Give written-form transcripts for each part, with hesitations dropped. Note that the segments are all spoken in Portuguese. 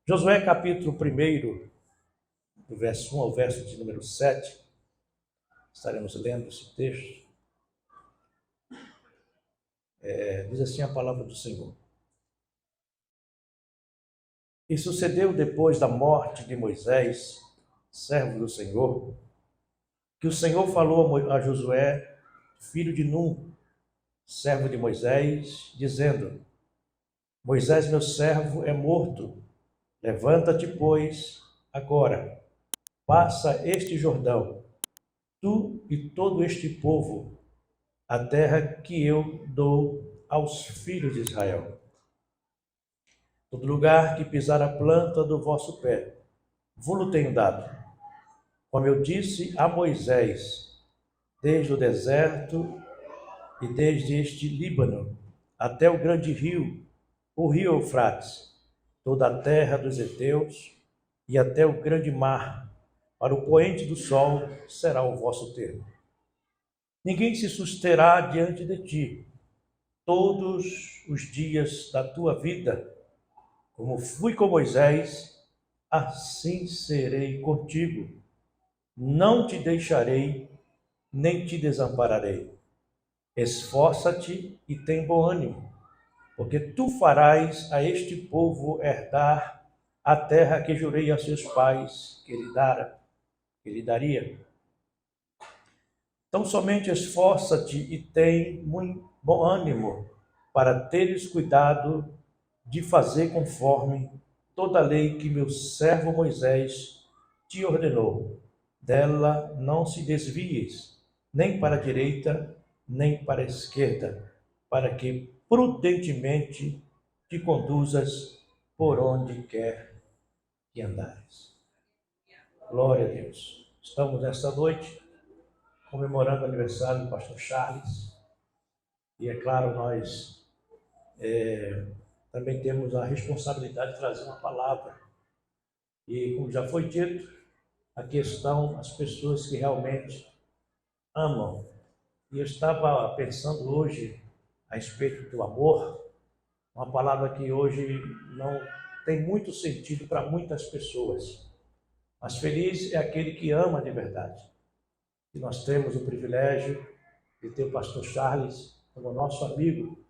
Josué capítulo 1, do verso 1 ao verso de número 7, estaremos lendo esse texto. Diz assim a palavra do Senhor. E sucedeu depois da morte de Moisés, servo do Senhor, que o Senhor falou a Josué, filho de Num, servo de Moisés, dizendo: Moisés, meu servo, é morto. Levanta-te, pois, agora, passa este Jordão, tu e todo este povo, a terra que eu dou aos filhos de Israel. Todo lugar que pisar a planta do vosso pé, vos tenho dado, como eu disse a Moisés, desde o deserto e desde este Líbano até o grande rio, o rio Eufrates, toda a terra dos heteus e até o grande mar, para o poente do sol será o vosso termo. Ninguém se susterá diante de ti todos os dias da tua vida. Como fui com Moisés, assim serei contigo. Não te deixarei, nem te desampararei. Esforça-te e tem bom ânimo, porque tu farás a este povo herdar a terra que jurei a seus pais que lhe daria. Então somente esforça-te e tem muito bom ânimo, para teres cuidado de fazer conforme toda a lei que meu servo Moisés te ordenou. Dela não se desvies, nem para a direita, nem para a esquerda, para que prudentemente te conduzas por onde quer que andares. Glória a Deus. Estamos nesta noite comemorando o aniversário do pastor Charles. E é claro, nós também temos a responsabilidade de trazer uma palavra. E como já foi dito, aqui estão as pessoas que realmente amam. E eu estava pensando hoje a respeito do amor, uma palavra que hoje não tem muito sentido para muitas pessoas. Mas feliz é aquele que ama de verdade. E nós temos o privilégio de ter o pastor Charles como nosso amigo,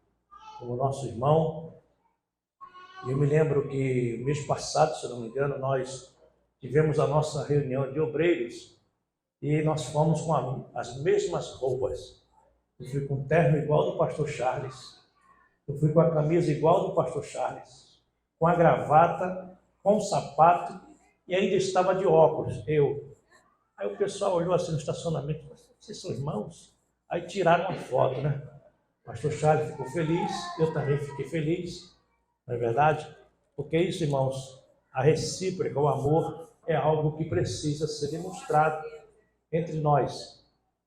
como nosso irmão. E eu me lembro que mês passado, se não me engano, nós tivemos a nossa reunião de obreiros e nós fomos com as mesmas roupas. Eu fui com o terno igual do pastor Charles, eu fui com a camisa igual do pastor Charles, com a gravata, com o sapato e ainda estava de óculos, eu. Aí o pessoal olhou assim no estacionamento, vocês são irmãos? Aí tiraram uma foto, né? O pastor Charles ficou feliz, eu também fiquei feliz, não é verdade? Porque isso, irmãos, a recíproca, o amor, é algo que precisa ser demonstrado entre nós.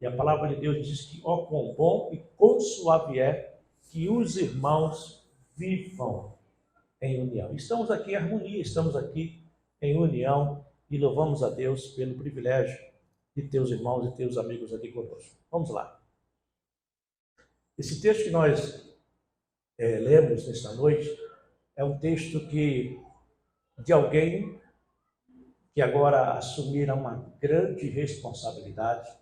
E a palavra de Deus diz que, ó, quão bom e quão suave é que os irmãos vivam em união. Estamos aqui em harmonia, estamos aqui em união e louvamos a Deus pelo privilégio de ter os irmãos e ter os amigos aqui conosco. Vamos lá. Esse texto que nós lemos nesta noite é um texto de alguém que agora assumiram uma grande responsabilidade.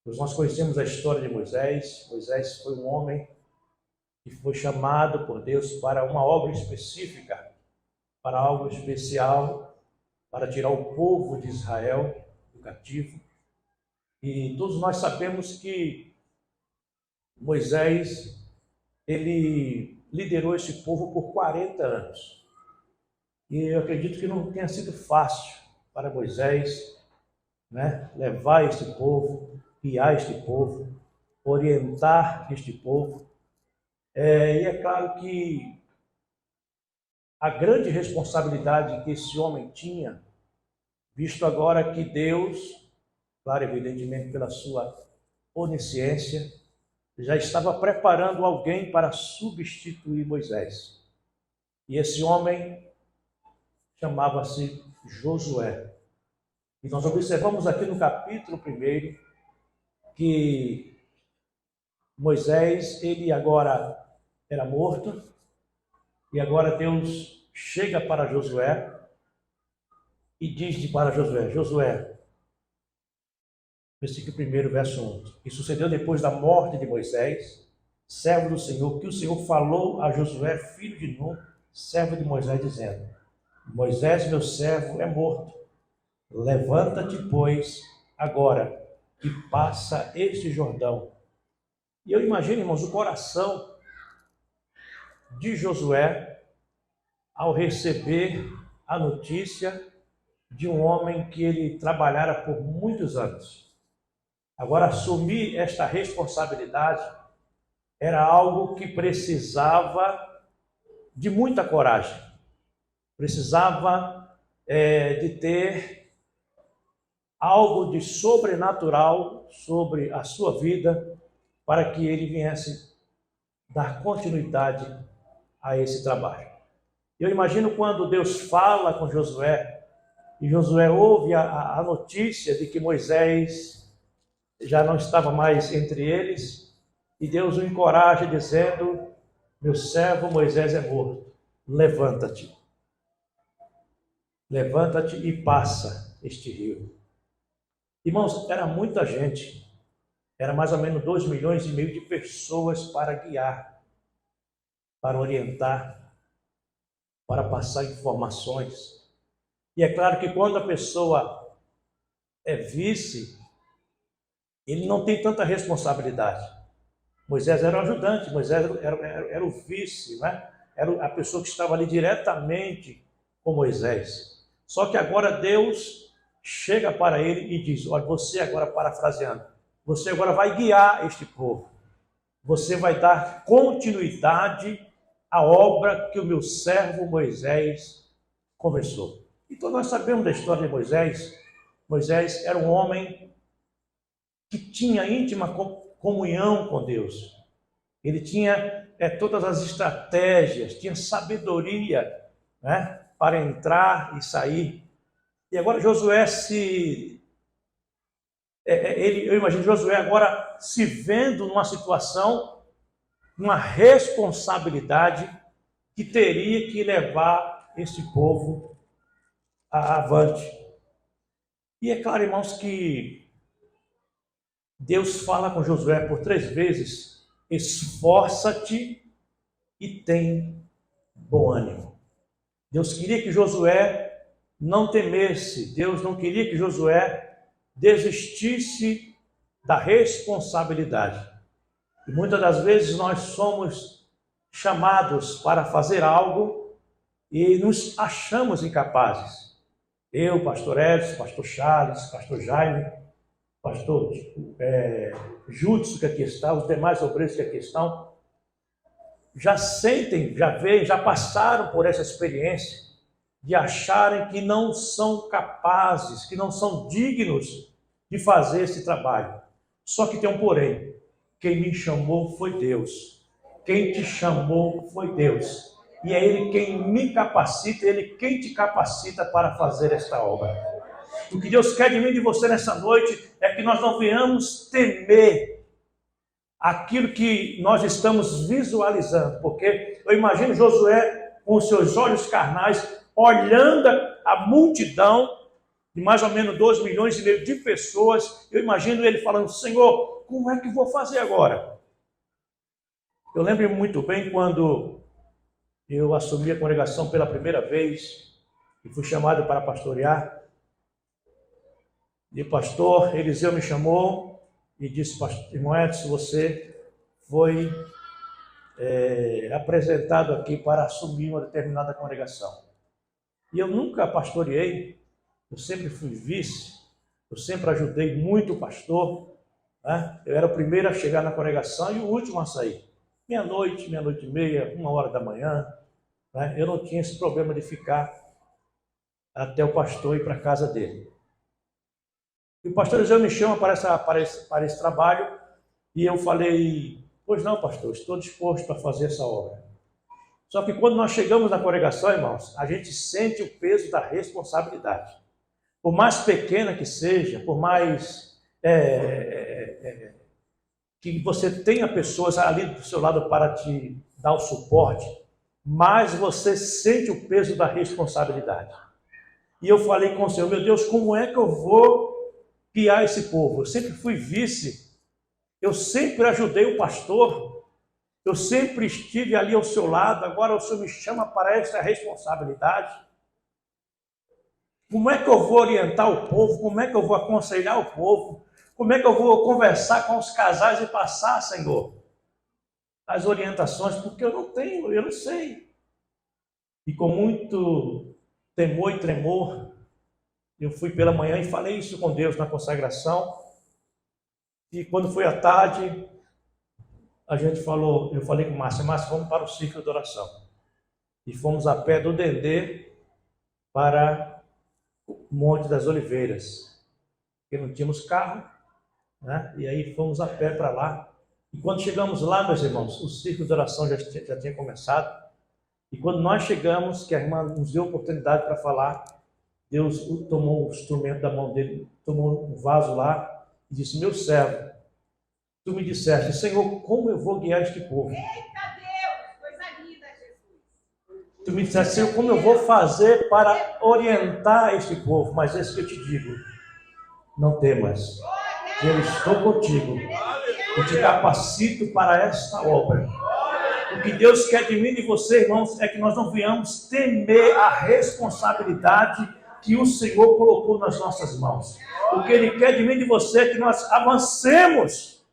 Nós conhecemos a história de Moisés. Moisés foi um homem que foi chamado por Deus para uma obra específica, para algo especial, para tirar o povo de Israel do cativo. E todos nós sabemos que Moisés, ele liderou esse povo por 40 anos. E eu acredito que não tenha sido fácil para Moisés, né, levar este povo, guiar este povo, orientar este povo. E é claro que a grande responsabilidade que esse homem tinha, visto agora que Deus, claro, evidentemente pela sua onisciência, já estava preparando alguém para substituir Moisés. E esse homem chamava-se Josué. E nós observamos aqui no capítulo 1 que Moisés, ele agora era morto, e agora Deus chega para Josué e diz para Josué, Josué, versículo 1, verso 1. E sucedeu depois da morte de Moisés, servo do Senhor, que o Senhor falou a Josué, filho de Nun, servo de Moisés, dizendo, Moisés, meu servo, é morto. Levanta-te, pois, agora, e passa este Jordão. E eu imagino, irmãos, o coração de Josué ao receber a notícia de um homem que ele trabalhara por muitos anos. Agora, assumir esta responsabilidade era algo que precisava de muita coragem. Precisava de ter algo de sobrenatural sobre a sua vida para que ele viesse dar continuidade a esse trabalho. Eu imagino quando Deus fala com Josué, e Josué ouve a notícia de que Moisés já não estava mais entre eles, e Deus o encoraja dizendo, meu servo Moisés é morto, levanta-te. Levanta-te e passa este rio. Irmãos, era muita gente, era mais ou menos 2,5 milhões de pessoas para guiar, para orientar, para passar informações. E é claro que quando a pessoa é vice, ele não tem tanta responsabilidade. Moisés era o ajudante, Moisés era o vice, né? Era a pessoa que estava ali diretamente com Moisés. Só que agora Deus chega para ele e diz, olha, você agora, parafraseando, você agora vai guiar este povo. Você vai dar continuidade à obra que o meu servo Moisés começou. Então nós sabemos da história de Moisés. Moisés era um homem que tinha íntima comunhão com Deus. Ele tinha todas as estratégias, tinha sabedoria, né, para entrar e sair. E agora Josué eu imagino Josué agora se vendo numa situação, numa responsabilidade que teria que levar esse povo avante. E é claro, irmãos, que Deus fala com Josué por 3 vezes, esforça-te e tem bom ânimo. Deus queria que Josué não temesse, Deus não queria que Josué desistisse da responsabilidade. E muitas das vezes nós somos chamados para fazer algo e nos achamos incapazes. Eu, pastor Edson, pastor Charles, pastor Jaime, pastor Júdice, que aqui está, os demais obreiros que aqui estão, já sentem, já veem, já passaram por essa experiência de acharem que não são capazes, que não são dignos de fazer esse trabalho. Só que tem um porém. Quem me chamou foi Deus. Quem te chamou foi Deus. E é Ele quem me capacita, Ele quem te capacita para fazer esta obra. O que Deus quer de mim e de você nessa noite é que nós não venhamos temer aquilo que nós estamos visualizando. Porque eu imagino Josué com os seus olhos carnais, olhando a multidão de mais ou menos 2,5 milhões de pessoas, eu imagino ele falando, Senhor, como é que vou fazer agora? Eu lembro muito bem quando eu assumi a congregação pela primeira vez e fui chamado para pastorear. E o pastor Eliseu me chamou e disse, irmão Edson, você foi apresentado aqui para assumir uma determinada congregação. E eu nunca pastoreei, eu sempre fui vice, eu sempre ajudei muito o pastor, né? Eu era o primeiro a chegar na congregação e o último a sair. Meia-noite, meia-noite e meia, 1h da manhã, né? Eu não tinha esse problema de ficar até o pastor ir para a casa dele. E o pastor Eliseu me chama para esse trabalho e eu falei, pois não, pastor, estou disposto a fazer essa obra. Só que quando nós chegamos na congregação, irmãos, a gente sente o peso da responsabilidade. Por mais pequena que seja, por mais que você tenha pessoas ali do seu lado para te dar o suporte, mais você sente o peso da responsabilidade. E eu falei com o Senhor, meu Deus, como é que eu vou guiar esse povo? Eu sempre fui vice, eu sempre ajudei o pastor, eu sempre estive ali ao seu lado, agora o Senhor me chama para essa responsabilidade. Como é que eu vou orientar o povo? Como é que eu vou aconselhar o povo? Como é que eu vou conversar com os casais e passar, Senhor, as orientações? Porque eu não tenho, eu não sei. E com muito temor e tremor, eu fui pela manhã e falei isso com Deus na consagração. E quando foi à tarde, a gente falou, eu falei com Márcia, vamos para o ciclo de oração. E fomos a pé do Dendê para o Monte das Oliveiras, porque não tínhamos carro, né? E aí fomos a pé para lá. E quando chegamos lá, meus irmãos, o ciclo de oração já tinha começado. E quando nós chegamos, que a irmã nos deu oportunidade para falar, Deus tomou o instrumento da mão dele, tomou um vaso lá e disse, meu servo, tu me disseste, Senhor, como eu vou guiar este povo? Eita Deus, coisa linda, Jesus. Tu me disseste, Senhor, como eu vou fazer para orientar este povo? Mas esse que eu te digo, não temas, eu estou contigo, eu te capacito para esta obra. O que Deus quer de mim e de você, irmãos, é que nós não venhamos temer a responsabilidade que o Senhor colocou nas nossas mãos. O que Ele quer de mim e de você é que nós avancemos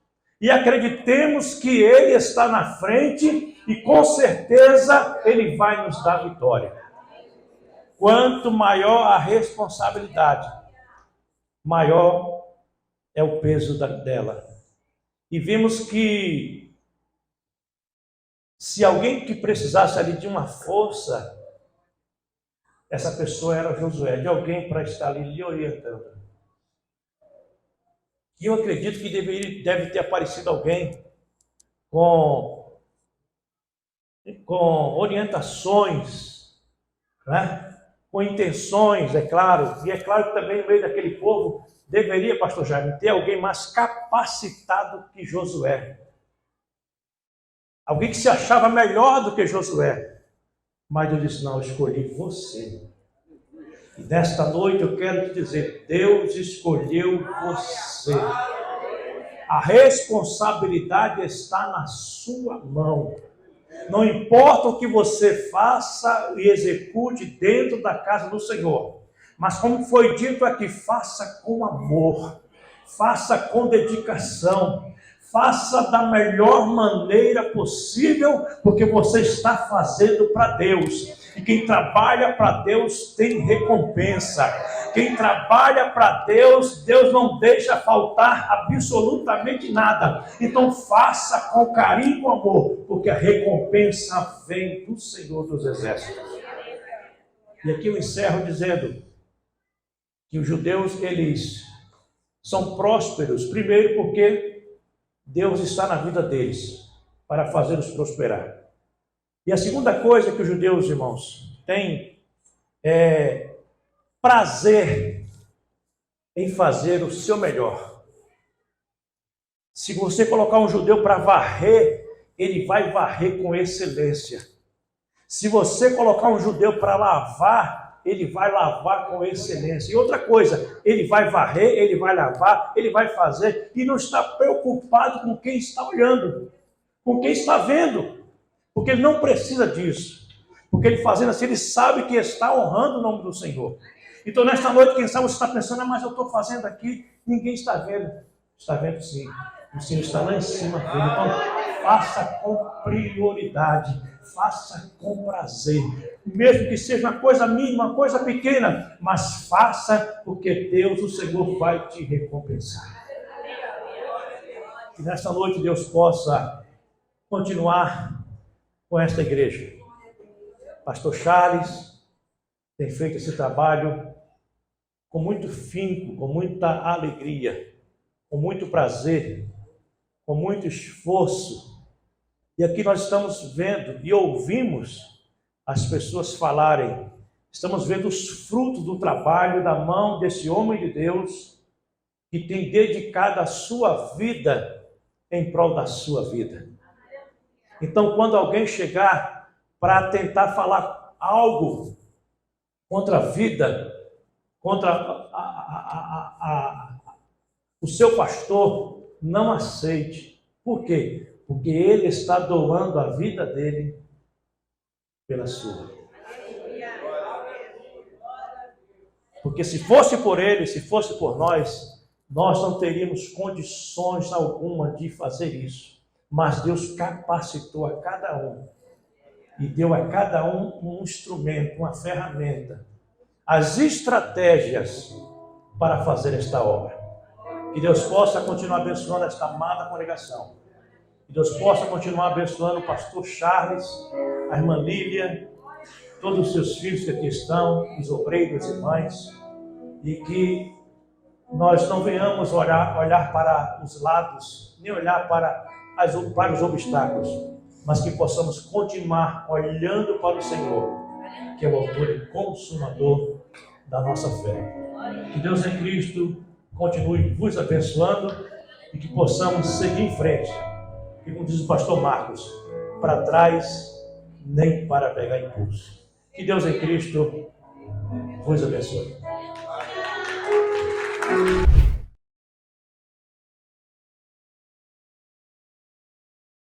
e acreditemos que Ele está na frente e com certeza Ele vai nos dar vitória. Quanto maior a responsabilidade, maior é o peso dela. E vimos que se alguém que precisasse ali de uma força, essa pessoa era Josué, de alguém para estar ali lhe orientando. E eu acredito que deve ter aparecido alguém com orientações, né? Com intenções, é claro. E é claro que também no meio daquele povo deveria, pastor Jaime, ter alguém mais capacitado que Josué. Alguém que se achava melhor do que Josué. Mas Deus disse, não, eu escolhi você. E nesta noite eu quero te dizer, Deus escolheu você. A responsabilidade está na sua mão. Não importa o que você faça e execute dentro da casa do Senhor. Mas como foi dito aqui, faça com amor. Faça com dedicação. Faça da melhor maneira possível, porque você está fazendo para Deus. E quem trabalha para Deus tem recompensa. Quem trabalha para Deus, Deus não deixa faltar absolutamente nada. Então faça com carinho e com amor, porque a recompensa vem do Senhor dos Exércitos. E aqui eu encerro dizendo que os judeus, eles são prósperos, primeiro porque Deus está na vida deles para fazê-los prosperar. E a segunda coisa que os judeus, irmãos, têm é prazer em fazer o seu melhor. Se você colocar um judeu para varrer, ele vai varrer com excelência. Se você colocar um judeu para lavar, ele vai lavar com excelência. E outra coisa, ele vai varrer, ele vai lavar, ele vai fazer, e não está preocupado com quem está olhando, com quem está vendo, porque ele não precisa disso. Porque ele fazendo assim, ele sabe que está honrando o nome do Senhor. Então, nesta noite, quem sabe você está pensando, mas eu estou fazendo aqui, ninguém está vendo. Está vendo sim. O Senhor está lá em cima vendo. Então, faça com prioridade, faça com prazer. Mesmo que seja uma coisa mínima, uma coisa pequena, mas faça, porque Deus, o Senhor, vai te recompensar. Que nesta noite Deus possa continuar com esta igreja. Pastor Charles tem feito esse trabalho com muito finco, com muita alegria, com muito prazer, com muito esforço. E aqui nós estamos vendo e ouvimos as pessoas falarem, estamos vendo os frutos do trabalho da mão desse homem de Deus que tem dedicado a sua vida em prol da sua vida. Então, quando alguém chegar para tentar falar algo contra a vida, contra o seu pastor, não aceite. Por quê? Porque ele está doando a vida dele pela sua. Porque se fosse por ele, se fosse por nós, nós não teríamos condições alguma de fazer isso. Mas Deus capacitou a cada um e deu a cada um instrumento, uma ferramenta, as estratégias para fazer esta obra. Que Deus possa continuar abençoando esta amada congregação. Que Deus possa continuar abençoando o pastor Charles, a irmã Lília, todos os seus filhos que aqui estão, os obreiros e mães, e que nós não venhamos olhar para os lados, nem olhar para os obstáculos, mas que possamos continuar olhando para o Senhor, que é o autor e consumador da nossa fé. Que Deus em Cristo continue vos abençoando e que possamos seguir em frente. E como diz o pastor Marcos, para trás nem para pegar impulso. Que Deus em Cristo vos abençoe.